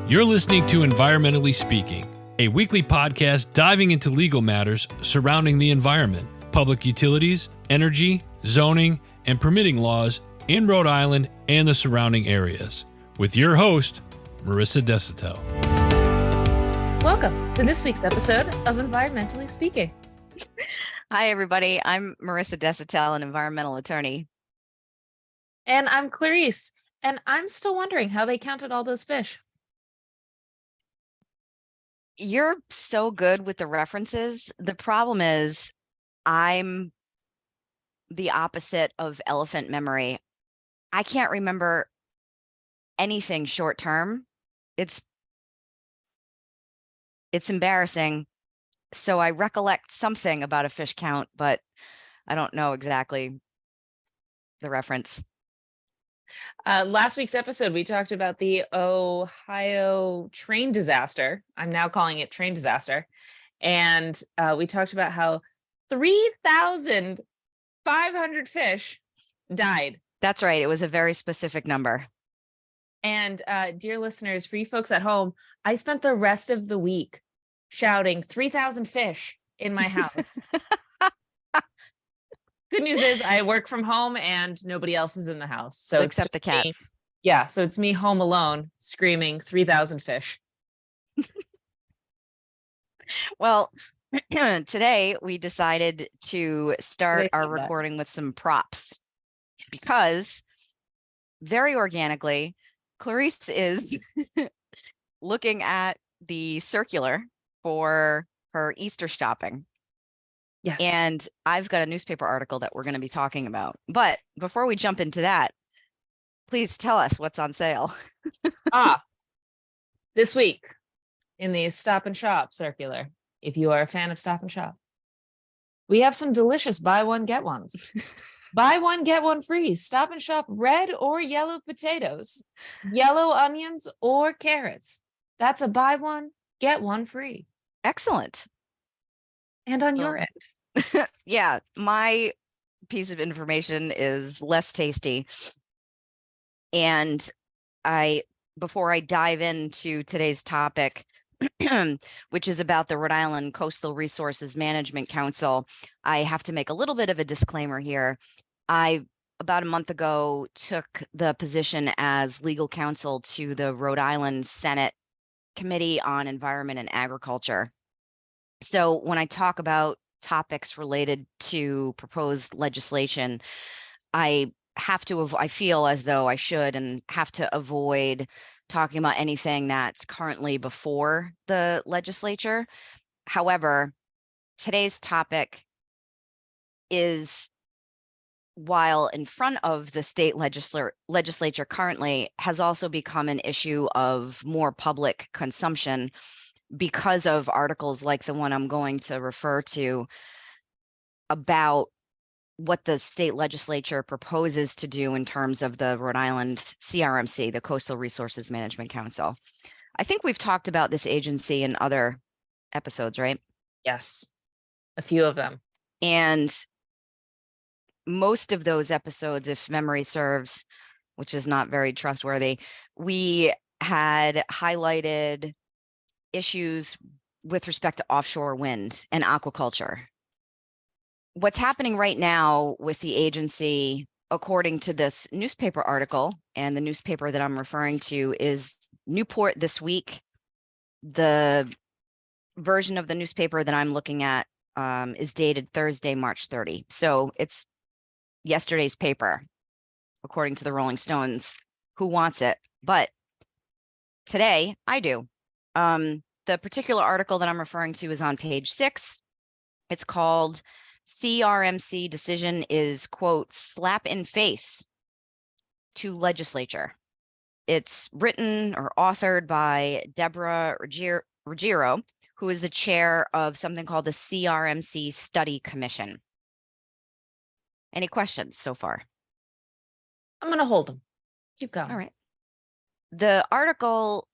You're listening to Environmentally Speaking, a weekly podcast diving into legal matters surrounding the environment, public utilities, energy, zoning, and permitting laws in Rhode Island and the surrounding areas, with your host, Marisa Desitel. Welcome to this week's episode of Environmentally Speaking. Hi, everybody. I'm Marisa Desitel, an environmental attorney. And I'm Clarice, and I'm still wondering how they counted all those fish. You're so good with the references. The problem is I'm the opposite of elephant memory. I can't remember anything short term. It's embarrassing. So I recollect something about a fish count, but I don't know exactly the reference. Last week's episode, we talked about the Ohio train disaster. I'm now calling it train disaster. And we talked about how 3,500 fish died. That's right. It was a very specific number. And dear listeners, for you folks at home, I spent the rest of the week shouting 3,000 fish in my house. Good news is I work from home and nobody else is in the house. So except the cats. Me. Yeah. So it's me home alone screaming 3,000 fish. Well, today we decided to start our recording with some props because very organically, Clarice is looking at the circular for her Easter shopping. Yes. And I've got a newspaper article that we're going to be talking about. But before we jump into that, please tell us what's on sale. This week in the Stop and Shop circular, if you are a fan of Stop and Shop, we have some delicious buy one, get ones. Buy one, get one free. Stop and Shop red or yellow potatoes, yellow onions or carrots. That's a buy one, get one free. Excellent. And on your end. Yeah, my piece of information is less tasty. And before I dive into today's topic, which is about the Rhode Island Coastal Resources Management Council, I have to make a little bit of a disclaimer here. I, about a month ago, took the position as legal counsel to the Rhode Island Senate Committee on Environment and Agriculture. So when I talk about topics related to proposed legislation, I feel as though I should and have to avoid talking about anything that's currently before the legislature. However, today's topic is, while in front of the state legislature currently, has also become an issue of more public consumption because of articles like the one I'm going to refer to about what the state legislature proposes to do in terms of the Rhode Island CRMC, the Coastal Resources Management Council. I think we've talked about this agency in other episodes, right? Yes, a few of them. And most of those episodes, if memory serves, which is not very trustworthy, we had highlighted issues with respect to offshore wind and aquaculture. What's happening right now with the agency, according to this newspaper article, and the newspaper that I'm referring to is Newport This Week. The version of the newspaper that I'm looking at is dated Thursday, March 30. So it's yesterday's paper, according to the Rolling Stones. Who wants it? But today I do. The particular article that I'm referring to is on page 6. It's called CRMC Decision is, quote, slap in face to legislature. It's written or authored by Deborah Ruggiero, who is the chair of something called the CRMC Study Commission. Any questions so far? I'm going to hold them. Keep going. All right. The article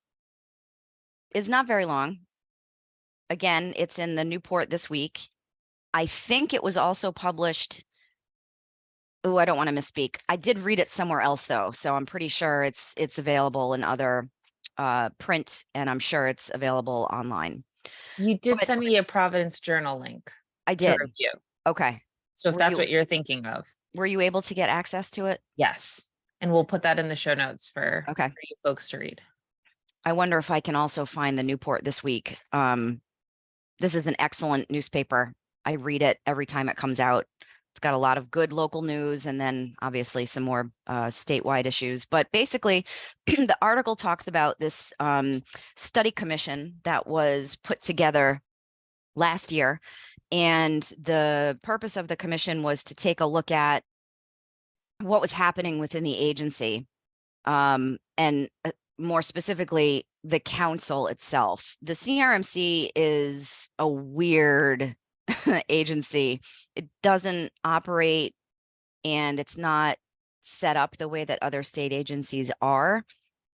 is not very long. Again, it's in the Newport This Week. I think it was also published. Oh, I don't want to misspeak. I did read it somewhere else though, so I'm pretty sure it's available in other print, and I'm sure it's available online. You did But send me a Providence Journal link I to did. review. Okay. So if Were that's you- what you're thinking of, Were you able to get access to it? yes. And we'll put that in the show notes for you folks to read. I wonder if I can also find the Newport This Week. This is an excellent newspaper. I read it every time it comes out. It's got a lot of good local news and then obviously some more statewide issues. But basically, the article talks about this study commission that was put together last year. And the purpose of the commission was to take a look at what was happening within the agency, and more specifically, the council itself. The CRMC is a weird agency. It doesn't operate and it's not set up the way that other state agencies are.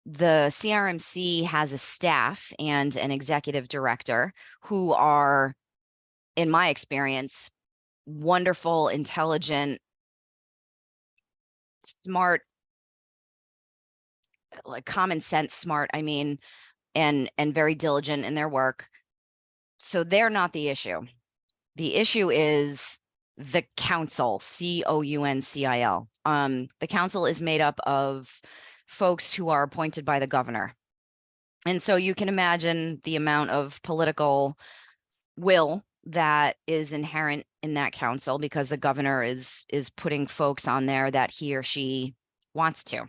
The CRMC has a staff and an executive director who are, in my experience, wonderful, intelligent, smart, like common sense smart, I mean, and very diligent in their work. So they're not the issue. The issue is the council, COUNCIL. The council is made up of folks who are appointed by the governor. And so you can imagine the amount of political will that is inherent in that council, because the governor is putting folks on there that he or she wants to.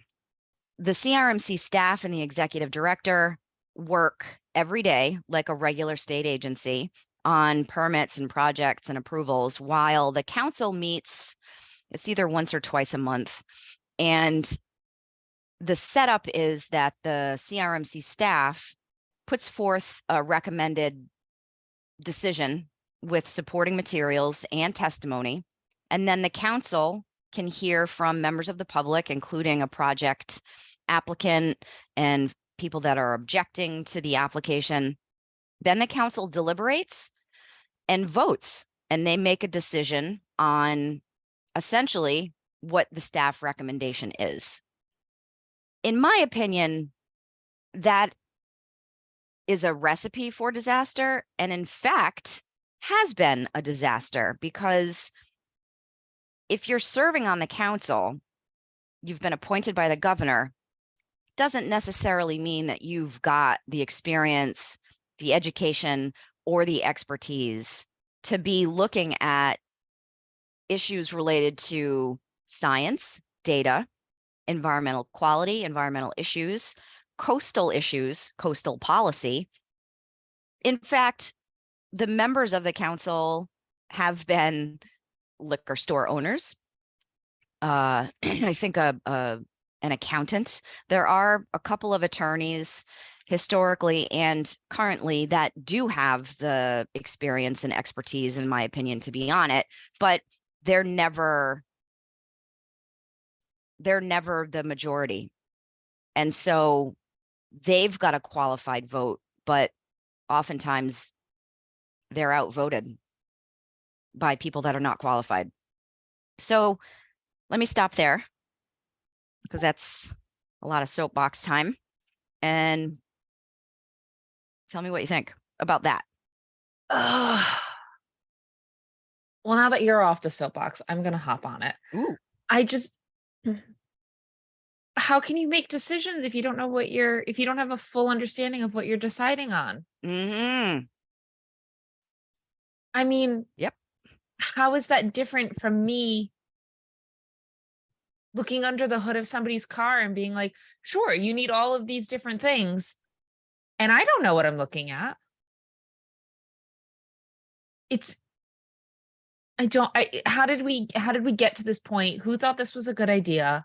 The CRMC staff and the executive director work every day like a regular state agency on permits and projects and approvals, while the council meets, it's either once or twice a month. And the setup is that the CRMC staff puts forth a recommended decision with supporting materials and testimony. And then the council can hear from members of the public, including a project applicant and people that are objecting to the application. Then the council deliberates and votes, and they make a decision on essentially what the staff recommendation is. In my opinion, that is a recipe for disaster, and in fact has been a disaster, because if you're serving on the council, you've been appointed by the governor, doesn't necessarily mean that you've got the experience, the education, or the expertise to be looking at issues related to science, data, environmental quality, environmental issues, coastal policy. In fact, the members of the council have been liquor store owners, I think an accountant. There are a couple of attorneys historically and currently that do have the experience and expertise, in my opinion, to be on it, but they're never the majority. And so they've got a qualified vote, but oftentimes they're outvoted by people that are not qualified. So let me stop there, because that's a lot of soapbox time, and tell me what you think about that. Well, now that you're off the soapbox, I'm going to hop on it. Ooh. How can you make decisions if you don't know if you don't have a full understanding of what you're deciding on? Mm-hmm. I mean, yep. How is that different from me looking under the hood of somebody's car and being like, sure, you need all of these different things, and I don't know what I'm looking at? How did we get to this point? Who thought this was a good idea?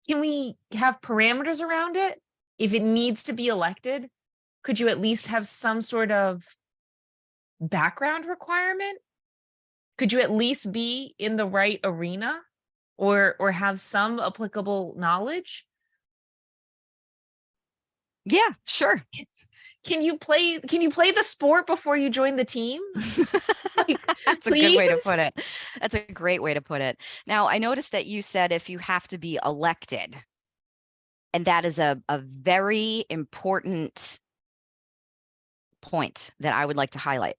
Can we have parameters around it? If it needs to be elected, could you at least have some sort of background requirement? Could you at least be in the right arena or have some applicable knowledge? Yeah, sure. Can you play the sport before you join the team? That's a good way to put it. That's a great way to put it. Now, I noticed that you said if you have to be elected. And that is a very important point that I would like to highlight.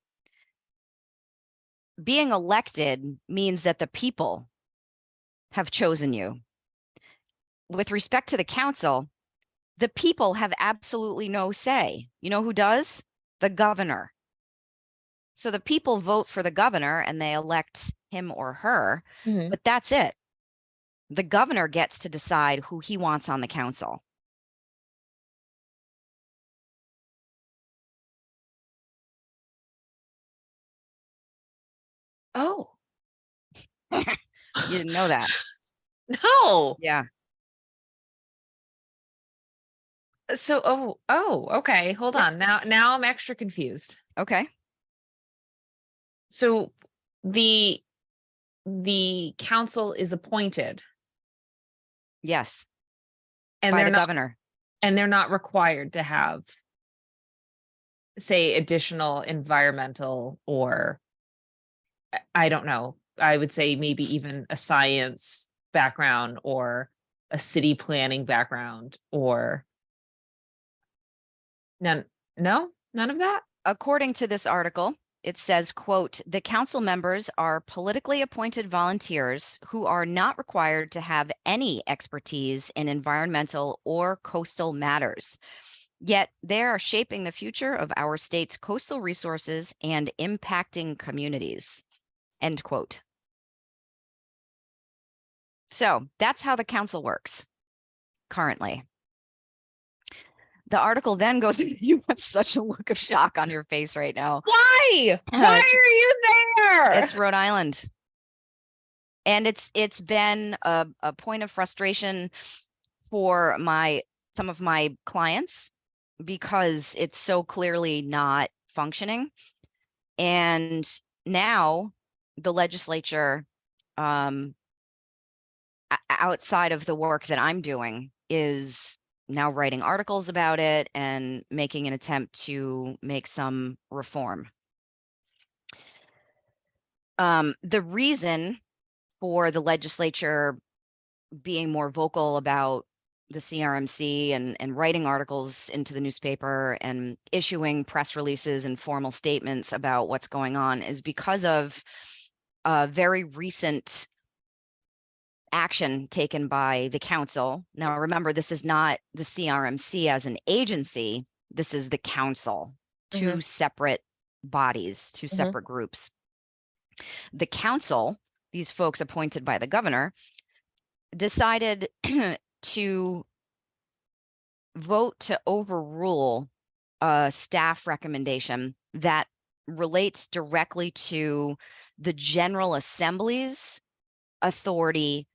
Being elected means that the people have chosen you. With respect to the council, the people have absolutely no say. You know who does? The governor. So the people vote for the governor and they elect him or her, but that's it. The governor gets to decide who he wants on the council. Oh, You didn't know that. no. Yeah. So, okay. Hold on. Now I'm extra confused. Okay. So the council is appointed Yes. and By they're the not, governor. and they're not required to have, say, additional environmental, or I don't know, I would say maybe even a science background or a city planning background, or none of that. According to this article, it says, quote, the council members are politically appointed volunteers who are not required to have any expertise in environmental or coastal matters. Yet they are shaping the future of our state's coastal resources and impacting communities, end quote. So that's how the council works currently. The article then goes, you have such a look of shock on your face right now. Why? Why are you there? It's Rhode Island. And it's been a point of frustration for some of my clients because it's so clearly not functioning. And now the legislature, outside of the work that I'm doing, is now writing articles about it and making an attempt to make some reform. The reason for the legislature being more vocal about the CRMC and writing articles into the newspaper and issuing press releases and formal statements about what's going on is because of a very recent action taken by the council. Now, remember, this is not the CRMC as an agency. This is the council, two separate bodies, two separate groups. The council, these folks appointed by the governor, decided to vote to overrule a staff recommendation that relates directly to the General Assembly's authority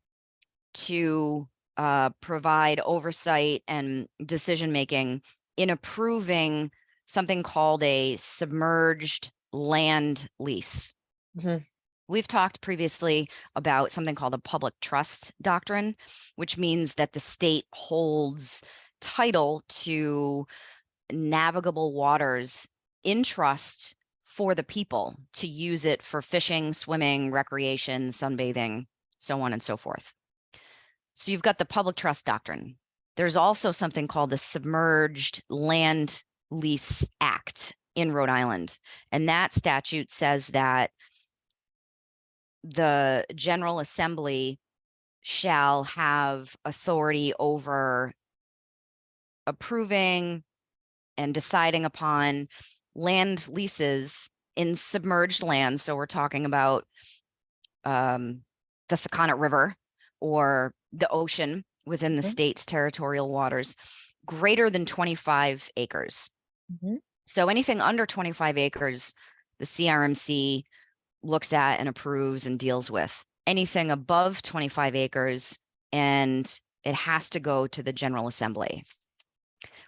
to provide oversight and decision-making in approving something called a submerged land lease. We've talked previously about something called a public trust doctrine, which means that the state holds title to navigable waters in trust for the people to use it for fishing, swimming, recreation, sunbathing, so on and so forth. So you've got the public trust doctrine. There's also something called the Submerged Land Lease Act in Rhode Island. And that statute says that the General Assembly shall have authority over approving and deciding upon land leases in submerged land. So we're talking about the Sakonnet River or the ocean within the state's territorial waters, greater than 25 acres. So anything under 25 acres, the CRMC looks at and approves and deals with. Anything above 25 acres, and it has to go to the General Assembly.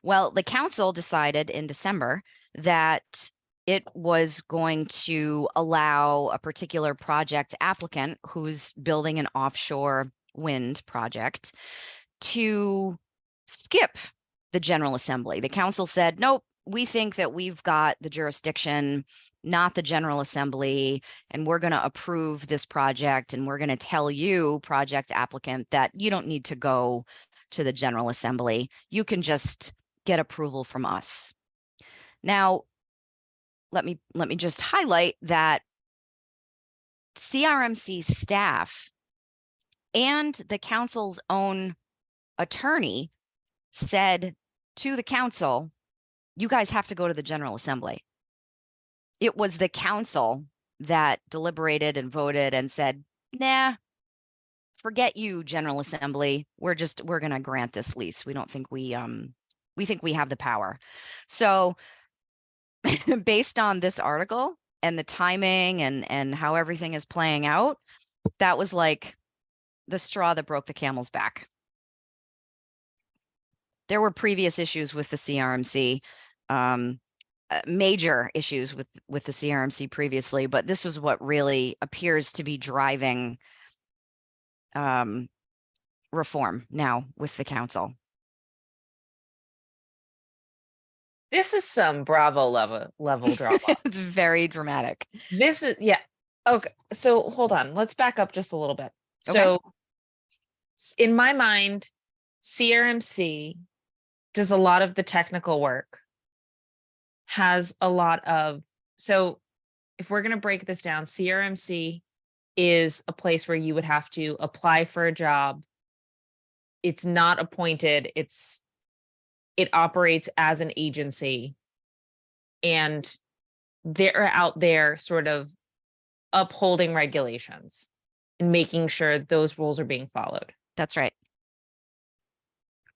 Well, the council decided in December that it was going to allow a particular project applicant who's building an offshore wind project to skip the General Assembly. The council said, nope, we think that we've got the jurisdiction, not the General Assembly, and we're going to approve this project, and we're going to tell you, project applicant, that you don't need to go to the General Assembly. You can just get approval from us. Now, let me just highlight that CRMC staff and the council's own attorney said to the council, you guys have to go to the General Assembly. It was the council that deliberated and voted and said, nah, forget you, General Assembly. We're going to grant this lease. We don't think we think we have the power. So based on this article and the timing and how everything is playing out, that was like the straw that broke the camel's back. There were previous issues with the CRMC, major issues with the CRMC previously, but this was what really appears to be driving reform now with the council. This is some Bravo level drama. It's very dramatic. This is, yeah. Okay. So hold on. Let's back up just a little bit. So in my mind, CRMC does a lot of the technical work, has a lot of, so if we're going to break this down, CRMC is a place where you would have to apply for a job. It's not appointed. It operates as an agency, and they're out there sort of upholding regulations and making sure those rules are being followed. That's right.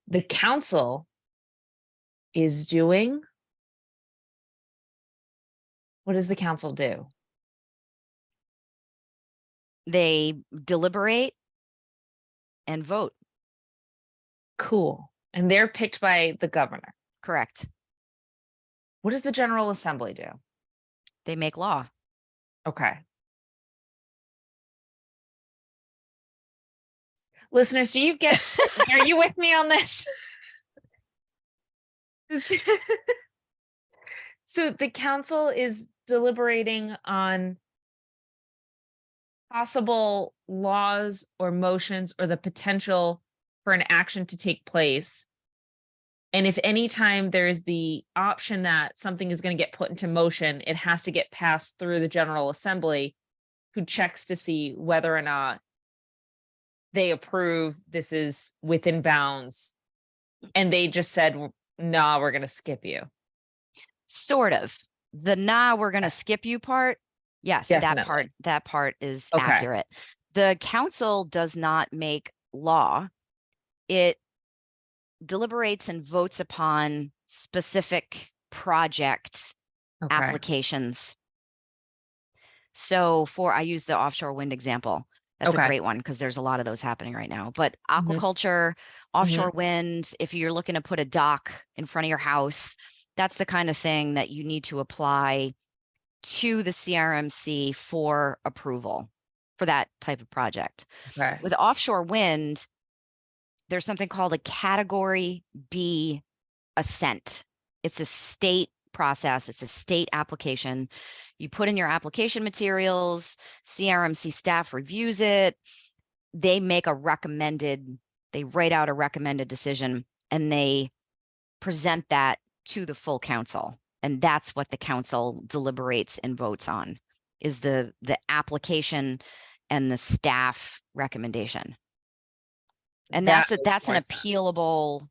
The council is doing, what does the council do? They deliberate and vote. Cool. And they're picked by the governor. Correct. What does the General Assembly do? They make law. Okay. Listeners, do you get, are you with me on this? So the council is deliberating on possible laws or motions or the potential for an action to take place. And if any time there is the option that something is going to get put into motion, it has to get passed through the General Assembly, who checks to see whether or not they approve this is within bounds. And they just said, nah, we're going to skip you. Sort of. The nah, we're going to skip you part. Yes, Definitely. that part is Okay. accurate. The council does not make law. It deliberates and votes upon specific project applications. So I use the offshore wind example. That's a great one because there's a lot of those happening right now. But aquaculture, offshore wind, if you're looking to put a dock in front of your house, that's the kind of thing that you need to apply to the CRMC for approval for that type of project. Okay. With offshore wind, there's something called a Category B assent. It's a state process. It's a state application. You put in your application materials, CRMC staff reviews it. They write out a recommended decision, and they present that to the full council. And that's what the council deliberates and votes on, is the application and the staff recommendation. And that's an appealable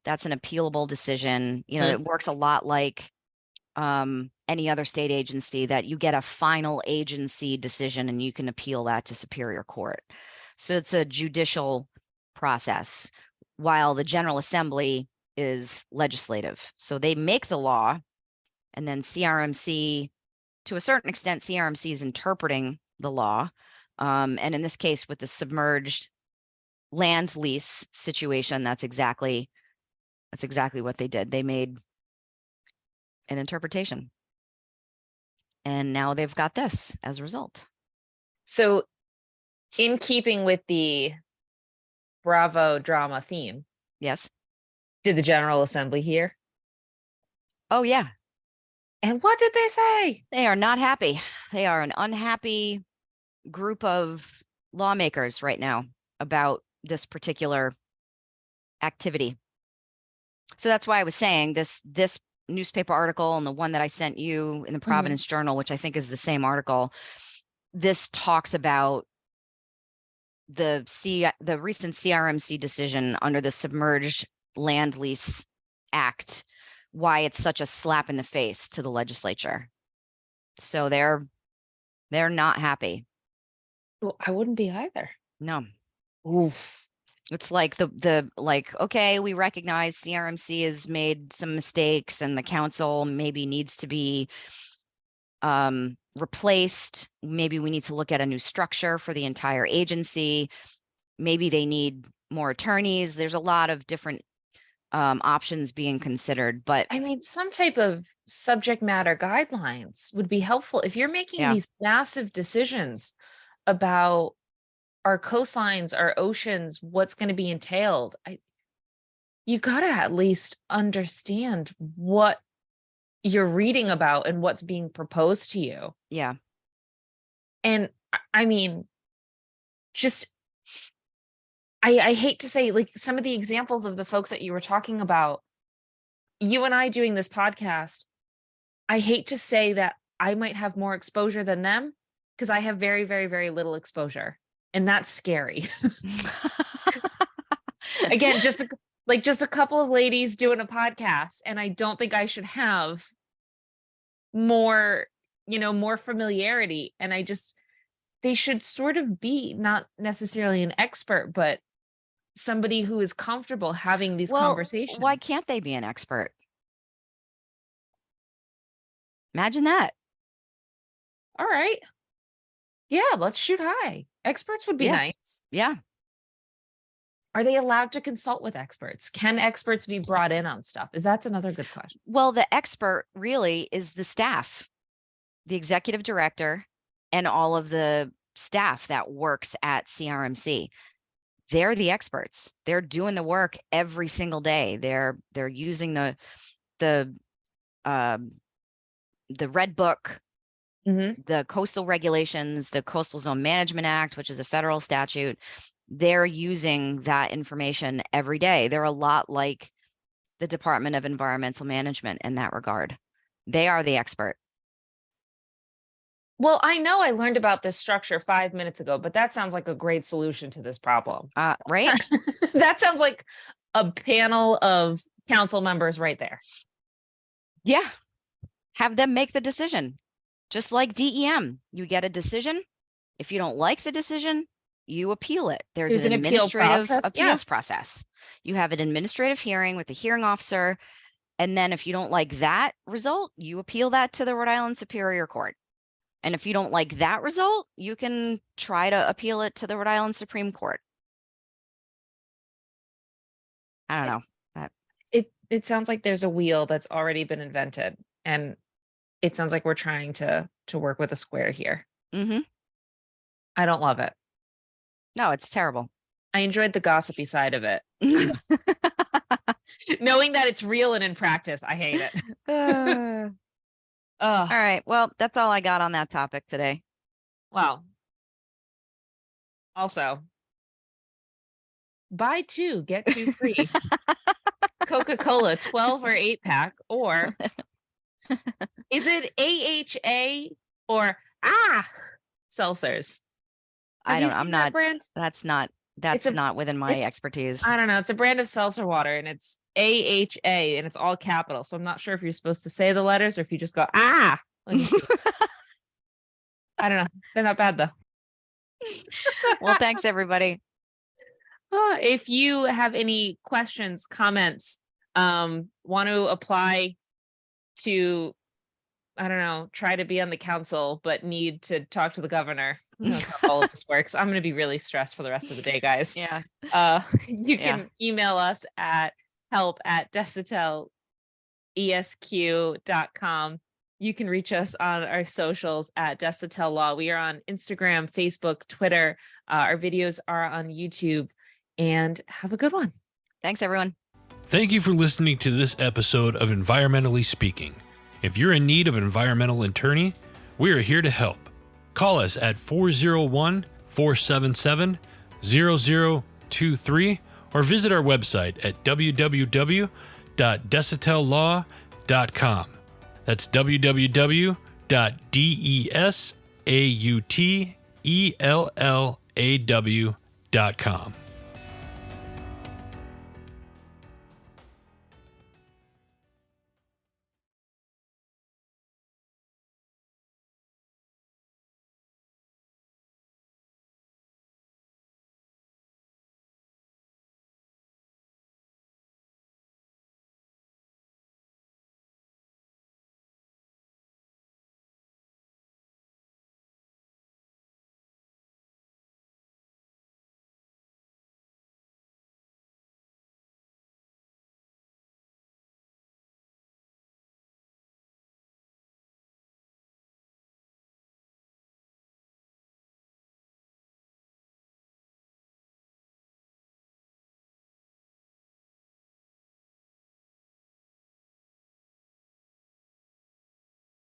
decision. You know, it works a lot like any other state agency, that you get a final agency decision and you can appeal that to Superior Court. So it's a judicial process, while the General Assembly is legislative. So they make the law, and then CRMC, to a certain extent, CRMC is interpreting the law. And in this case, with the submerged land lease situation, that's exactly what they did. They made an interpretation, and now they've got this as a result. So in keeping with the Bravo drama theme, Yes. did the General Assembly hear? Oh yeah. And what did they say? They are not happy. They are an unhappy group of lawmakers right now about this particular activity. So that's why I was saying this newspaper article and the one that I sent you in the Providence Journal, which I think is the same article, this talks about the recent CRMC decision under the Submerged Land Lease Act, why it's such a slap in the face to the legislature. So they're not happy. Well, I wouldn't be either. No. Oof. It's like like, okay, we recognize CRMC has made some mistakes and the council maybe needs to be replaced. Maybe we need to look at a new structure for the entire agency. Maybe they need more attorneys. There's a lot of different options being considered, but I mean, some type of subject matter guidelines would be helpful if you're making these massive decisions about our coastlines, our oceans, what's going to be entailed. You got to at least understand what you're reading about and what's being proposed to you. Yeah. And I mean, just, I hate to say, like, some of the examples of the folks that you were talking about, you and I doing this podcast, I hate to say that I might have more exposure than them because I have very, very, very little exposure. And that's scary. Again, just a couple of ladies doing a podcast. And I don't think I should have more familiarity. And they should sort of be not necessarily an expert, but somebody who is comfortable having these conversations. Why can't they be an expert? Imagine that. All right. Yeah, let's shoot high. Experts would be nice. Yeah. Are they allowed to consult with experts? Can experts be brought in on stuff? That's another good question. Well, the expert really is the staff, the executive director, and all of the staff that works at CRMC. They're the experts. They're doing the work every single day. They're using the Red Book, the coastal regulations, the Coastal Zone Management Act, which is a federal statute. They're using that information every day. They're a lot like the Department of Environmental Management in that regard. They are the expert. Well, I know I learned about this structure 5 minutes ago, but that sounds like a great solution to this problem. Right? That sounds like a panel of council members right there. Yeah. Have them make the decision. Just like DEM, you get a decision. If you don't like the decision, you appeal it. There's an administrative appeals process. You have an administrative hearing with the hearing officer. And then if you don't like that result, you appeal that to the Rhode Island Superior Court. And if you don't like that result, you can try to appeal it to the Rhode Island Supreme Court. I don't know. It sounds like there's a wheel that's already been invented. And it sounds like we're trying to work with a square here. I don't love it. No, it's terrible. I enjoyed the gossipy side of it. Knowing that it's real and in practice, I hate it. All right. Well, that's all I got on that topic today. Wow. Also, buy 2, get 2 free. Coca-Cola 12 or 8-pack, or is it AHA or seltzers? I'm not brand. That's not within my expertise. I don't know. It's a brand of seltzer water and it's AHA and it's all capital. So I'm not sure if you're supposed to say the letters or if you just go, I don't know. They're not bad though. Well, thanks everybody. If you have any questions, comments, want to apply to, I don't know, try to be on the council, but need to talk to the governor. That's how all of this works. I'm going to be really stressed for the rest of the day, guys. Yeah. You can email us at help@desautelesq.com. You can reach us on our socials at Desautel Law. We are on Instagram, Facebook, Twitter. Our videos are on YouTube. And have a good one. Thanks, everyone. Thank you for listening to this episode of Environmentally Speaking. If you're in need of an environmental attorney, we are here to help. Call us at 401-477-0023 or visit our website at www.desautellaw.com. That's www.desautellaw.com.